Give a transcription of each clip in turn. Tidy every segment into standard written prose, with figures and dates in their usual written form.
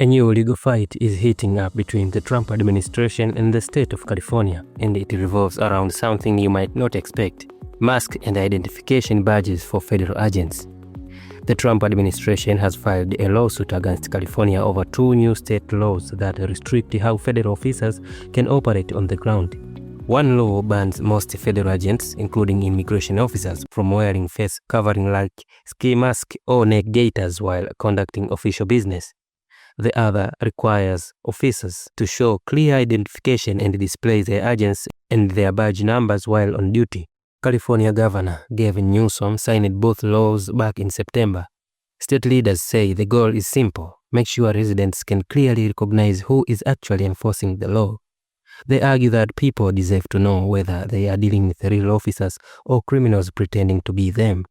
A new legal fight is heating up between the Trump administration and the state of California, and it revolves around something you might not expect: mask and identification badges for federal agents. The Trump administration has filed a lawsuit against California over two new state laws that restrict how federal officers can operate on the ground. One law bans most federal agents, including immigration officers, from wearing face covering like ski masks or neck gaiters while conducting official business. The other requires officers to show clear identification and display their agents and their badge numbers while on duty. California Governor Gavin Newsom signed both laws back in September. State leaders say the goal is simple: make sure residents can clearly recognize who is actually enforcing the law. They argue that people deserve to know whether they are dealing with real officers or criminals pretending to be them.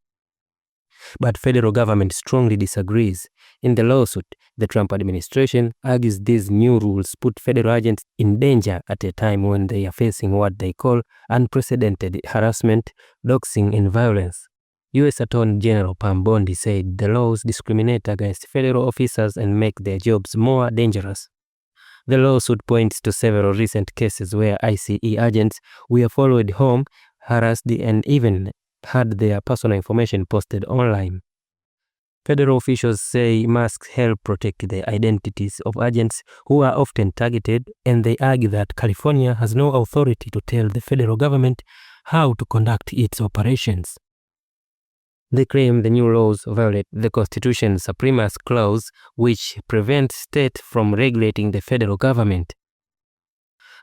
But federal government strongly disagrees. In the lawsuit, the Trump administration argues these new rules put federal agents in danger at a time when they are facing what they call unprecedented harassment, doxing, and violence. U.S. Attorney General Pam Bondi said the laws discriminate against federal officers and make their jobs more dangerous. The lawsuit points to several recent cases where ICE agents were followed home, harassed, and even had their personal information posted online. Federal officials say masks help protect the identities of agents who are often targeted, and they argue that California has no authority to tell the federal government how to conduct its operations. They claim the new laws violate the Constitution's Supremacy Clause, which prevents states from regulating the federal government.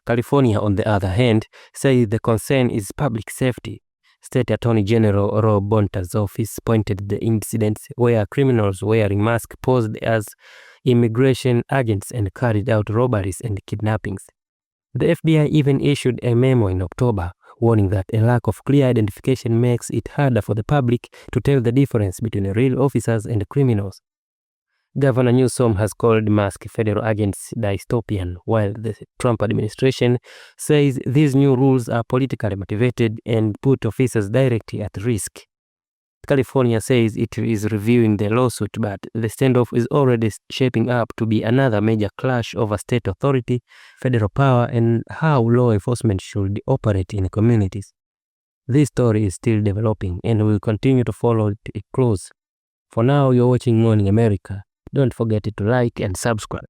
California, on the other hand, says the concern is public safety. State Attorney General Rob Bonta's office pointed the incidents where criminals wearing masks posed as immigration agents and carried out robberies and kidnappings. The FBI even issued a memo in October, warning that a lack of clear identification makes it harder for the public to tell the difference between real officers and criminals. Governor Newsom has called masked federal agents dystopian, while the Trump administration says these new rules are politically motivated and put officers directly at risk. California says it is reviewing the lawsuit, but the standoff is already shaping up to be another major clash over state authority, federal power, and how law enforcement should operate in communities. This story is still developing, and we will continue to follow it close. For now, you're watching Morning America. Don't forget to like and subscribe.